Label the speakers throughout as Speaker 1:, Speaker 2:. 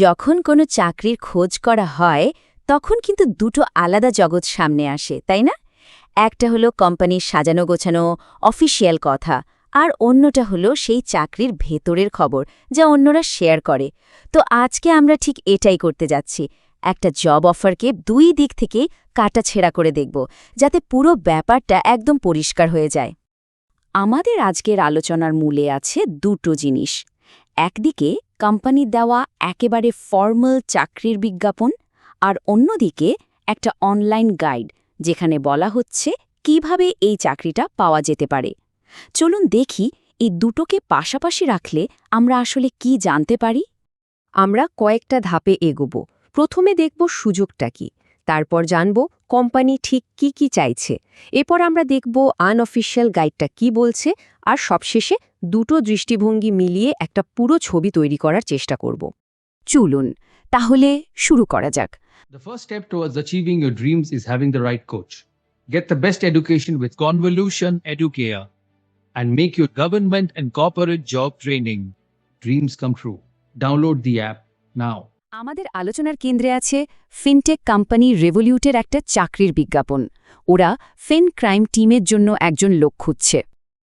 Speaker 1: যখন কোনো চাকরির খোঁজ করা হয় তখন কিন্তু দুটো আলাদা জগৎ সামনে আসে তাই না? একটা হলো কোম্পানির সাজানো গোছানো অফিসিয়াল কথা, আর অন্যটা হলো সেই চাকরির ভেতরের খবর যা অন্যরা শেয়ার করে। তো আজকে আমরা ঠিক এটাই করতে যাচ্ছি, একটা জব অফারকে দুই দিক থেকে কাটাছেঁড়া করে দেখব, যাতে পুরো ব্যাপারটা একদম পরিষ্কার হয়ে যায়। আমাদের আজকের আলোচনার মূলে আছে দুটো জিনিস। একদিকে কোম্পানির দেওয়া একেবারে ফর্মাল চাকরির বিজ্ঞাপন, আর অন্যদিকে একটা অনলাইন গাইড যেখানে বলা হচ্ছে কিভাবে এই চাকরিটা পাওয়া যেতে পারে। চলুন দেখি এই দুটোকে পাশাপাশি রাখলে আমরা আসলে কি জানতে পারি।
Speaker 2: আমরা কয়েকটা ধাপে এগোব। প্রথমে দেখব সুযোগটা কি, তারপর জানব কোম্পানি ঠিক কি কি চাইছে, এরপর আমরা দেখব আনঅফিশিয়াল গাইডটা কি বলছে, আর সবশেষে দুটো দৃষ্টিভঙ্গি মিলিয়ে একটা পুরো ছবি তৈরি করার চেষ্টা করব।
Speaker 1: চলুন তাহলে শুরু করা যাক।
Speaker 3: The first step towards achieving your dreams is having the right coach. Get the best education with Convolution Educare and make your government and corporate job training dreams come true. Download the app now.
Speaker 1: আমাদের আলোচনার কেন্দ্রে আছে fintech company রেভলিউটের একটা চাকরির বিজ্ঞাপন। ওরা ফিন crime টিমের জন্য একজন লোক খুঁজছে।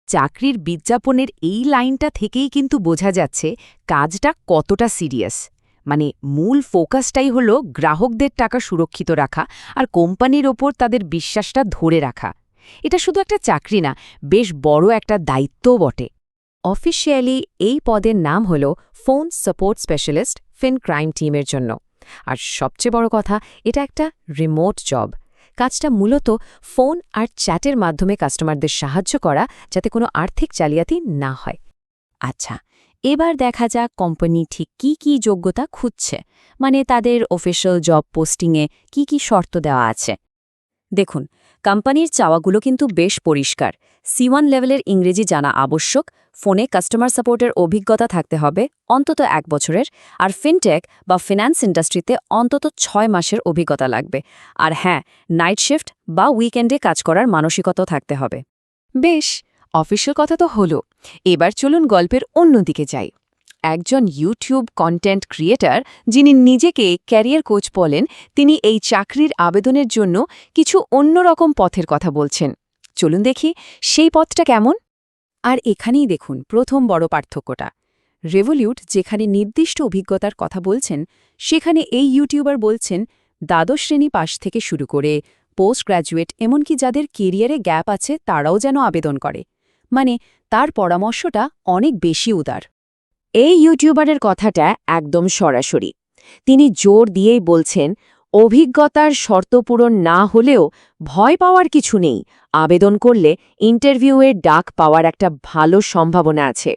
Speaker 1: চাকরির বিজ্ঞাপনের এই লাইনটা থেকেই কিন্তু বোঝা যাচ্ছে কাজটা কতটা সিরিয়াস। মানে মূল ফোকাসটাই হলো গ্রাহকদের টাকা সুরক্ষিত রাখা আর কোম্পানির ওপর তাদের বিশ্বাসটা ধরে রাখা। এটা শুধু একটা চাকরি না, বেশ বড় একটা দায়িত্বও বটে। অফিসিয়ালি এই পদের নাম হল ফোন সাপোর্ট স্পেশালিস্ট ফিন ক্রাইম টিমের জন্য। আর সবচেয়ে বড় কথা, এটা একটা রিমোট জব। কাজটা মূলত ফোন আর চ্যাটের মাধ্যমে কাস্টমারদের সাহায্য করা, যাতে কোনো আর্থিক জালিয়াতি না হয়। আচ্ছা, এবার দেখা যাক কোম্পানি ঠিক কি কি যোগ্যতা খুঁজছে, মানে তাদের অফিশিয়াল জব পোস্টিংয়ে কি কি শর্ত দেওয়া আছে। দেখুন, কোম্পানির চাওয়াগুলো কিন্তু বেশ পরিষ্কার। C1 লেভেলের ইংরেজি জানা আবশ্যক, ফোনে কাস্টমার সাপোর্টের অভিজ্ঞতা থাকতে হবে অন্তত 1 বছরের, আর ফিনটেক বা ফিন্যান্স ইন্ডাস্ট্রিতে অন্তত 6 মাসের অভিজ্ঞতা লাগবে। আর হ্যাঁ, নাইট শিফট বা উইকেন্ডে কাজ করার মানসিকতাও থাকতে হবে। বেশ, অফিসিয়াল কথা তো হলো, এবার চলুন গল্পের অন্যদিকে যাই। একজন ইউটিউব কন্টেন্ট ক্রিয়েটর, যিনি নিজেকে ক্যারিয়ার কোচ বলেন, তিনি এই চাকরির আবেদনের জন্য কিছু অন্যরকম পথের কথা বলছেন। চলুন দেখি সেই পথটা কেমন। আর এখানেই দেখুন প্রথম বড় পার্থক্যটা। রেভলিউট যেখানে নির্দিষ্ট অভিজ্ঞতার কথা বলছেন, সেখানে এই ইউটিউবার বলছেন দ্বাদশ শ্রেণী পাশ থেকে শুরু করে পোস্ট গ্র্যাজুয়েট, এমনকি যাদের কেরিয়ারে গ্যাপ আছে তারাও যেন আবেদন করে। মানে তার পরামর্শটা অনেক বেশি উদার। এই ইউটিউবারের কথাটা একদম সরাসরি। তিনি জোর দিয়েই বলছেন, অভিজ্ঞতার শর্ত পূরণ না হলেও ভয় পাওয়ার কিছু নেই, আবেদন করলে ইন্টারভিউয়ের ডাক পাওয়ার একটা ভালো সম্ভাবনা আছে।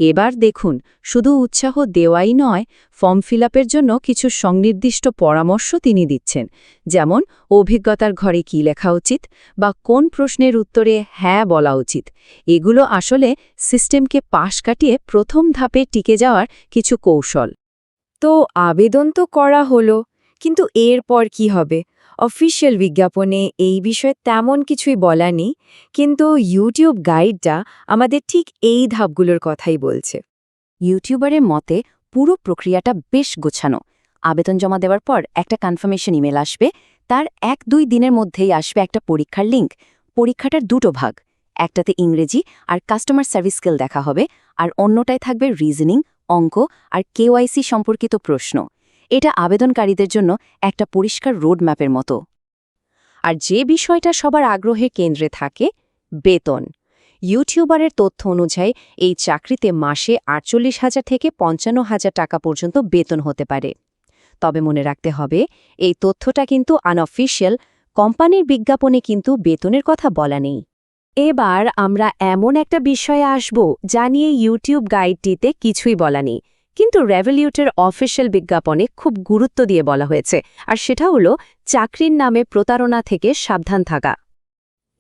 Speaker 1: এবার দেখুন, শুধু উৎসাহ দেওয়াই নয়, ফর্ম ফিলআপের জন্য কিছু সংনির্দিষ্ট পরামর্শ তিনি দিচ্ছেন, যেমন অভিজ্ঞতার ঘরে কী লেখা উচিত বা কোন প্রশ্নের উত্তরে হ্যাঁ বলা উচিত। এগুলো আসলে সিস্টেমকে পাশ কাটিয়ে প্রথম ধাপে টিকে যাওয়ার কিছু কৌশল। তো আবেদন তো করা হলো, কিন্তু এরপর কি হবে? অফিসিয়াল বিজ্ঞাপনে এই বিষয়ে তেমন কিছুই বলা নেই, কিন্তু ইউটিউব গাইডটা আমাদের ঠিক এই ধাপগুলোর কথাই বলছে। ইউটিউবারের মতে পুরো প্রক্রিয়াটা বেশ গোছানো। আবেদন জমা দেওয়ার পর একটা কনফার্মেশন ইমেল আসবে, তার 1-2 দিনের মধ্যেই আসবে একটা পরীক্ষার লিঙ্ক। পরীক্ষাটার দুটো ভাগ, একটাতে ইংরেজি আর কাস্টমার সার্ভিস স্কিল দেখা হবে, আর অন্যটায় থাকবে রিজনিং, অঙ্ক আর KYC সম্পর্কিত প্রশ্ন। এটা আবেদনকারীদের জন্য একটা পরিষ্কার রোডম্যাপের মতো। আর যে বিষয়টা সবার আগ্রহের কেন্দ্রে থাকে, বেতন। ইউটিউবারের তথ্য অনুযায়ী এই চাকরিতে মাসে 48,000 থেকে 55,000 টাকা পর্যন্ত বেতন হতে পারে। তবে মনে রাখতে হবে, এই তথ্যটা কিন্তু আনঅফিশিয়াল, কোম্পানির বিজ্ঞাপনে কিন্তু বেতনের কথা বলা নেই। এবার আমরা এমন একটা বিষয়ে আসব যা নিয়ে ইউটিউব গাইডটিতে কিছুই বলা নেই, কিন্তু রেভলিউটের অফিশিয়াল বিজ্ঞাপনে খুব গুরুত্ব দিয়ে বলা হয়েছে, আর সেটা হলো চাকরির নামে প্রতারণা থেকে সাবধান থাকা।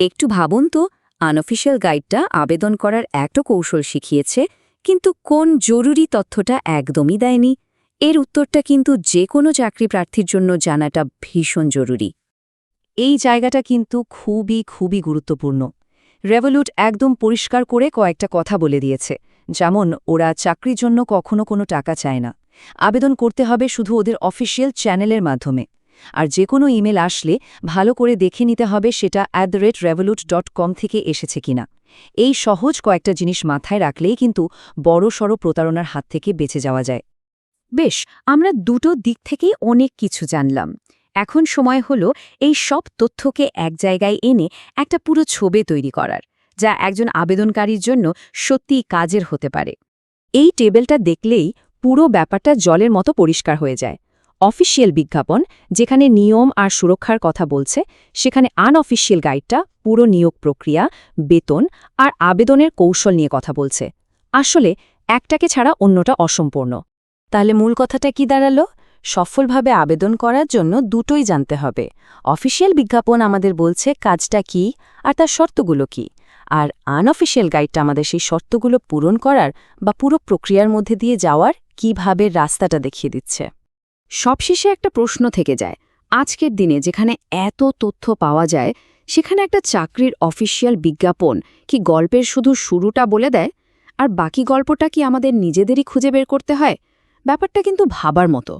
Speaker 1: একটু ভাবুন তো, আনঅফিশিয়াল গাইডটা আবেদন করার একটা কৌশল শিখিয়েছে, কিন্তু কোন জরুরি তথ্যটা একদমই দেয়নি। এর উত্তরটা কিন্তু যে কোনো চাকরি প্রার্থীর জন্য জানাটা ভীষণ জরুরি। এই জায়গাটা কিন্তু খুবই গুরুত্বপূর্ণ। রেভলিউট একদম পরিষ্কার করে কয়েকটা কথা বলে দিয়েছে, যেমন ওরা চাকরির জন্য কখনো কোনো টাকা চায় না, আবেদন করতে হবে শুধু ওদের অফিসিয়াল চ্যানেলের মাধ্যমে। আর যে কোনো ইমেল আসলে ভালো করে দেখে নিতে হবে সেটা @revolut.com থেকে এসেছে কিনা। এই সহজ কয়েকটা জিনিস মাথায় রাখলেই কিন্তু বড়সড় প্রতারণার হাত থেকে বেঁচে যাওয়া যায়।
Speaker 2: বেশ, আমরা দুটো দিক থেকেই অনেক কিছু জানলাম। এখন সময় হলো এই সব তথ্যকে এক জায়গায় এনে একটা পুরো ছবি তৈরি করার, যা একজন আবেদনকারীর জন্য সত্যিই কাজের হতে পারে।
Speaker 1: এই টেবিলটা দেখলেই পুরো ব্যাপারটা জলের মতো পরিষ্কার হয়ে যায়। অফিসিয়াল বিজ্ঞাপন যেখানে নিয়ম আর সুরক্ষার কথা বলছে, সেখানে আনঅফিসিয়াল গাইডটা পুরো নিয়োগ প্রক্রিয়া, বেতন আর আবেদনের কৌশল নিয়ে কথা বলছে। আসলে একটাকে ছাড়া অন্যটা অসম্পূর্ণ। তাহলে মূল কথাটা কি দাঁড়ালো? সফলভাবে আবেদন করার জন্য দুটোই জানতে হবে। অফিসিয়াল বিজ্ঞাপন আমাদের বলছে কাজটা কি আর তার শর্তগুলো কি, আর আনঅফিসিয়াল গাইডটা আমাদের সেই শর্তগুলো পূরণ করার বা পুরো প্রক্রিয়ার মধ্যে দিয়ে যাওয়ার কিভাবে রাস্তাটা দেখিয়ে দিচ্ছে।
Speaker 2: সবশেষে একটা প্রশ্ন থেকে যায়, আজকের দিনে যেখানে এত তথ্য পাওয়া যায়, সেখানে একটা চাকরির অফিসিয়াল বিজ্ঞাপন কি গল্পের শুধু শুরুটা বলে দেয়, আর বাকি গল্পটা কি আমাদের নিজেদেরই খুঁজে বের করতে হয়? ব্যাপারটা কিন্তু ভাবার মতো।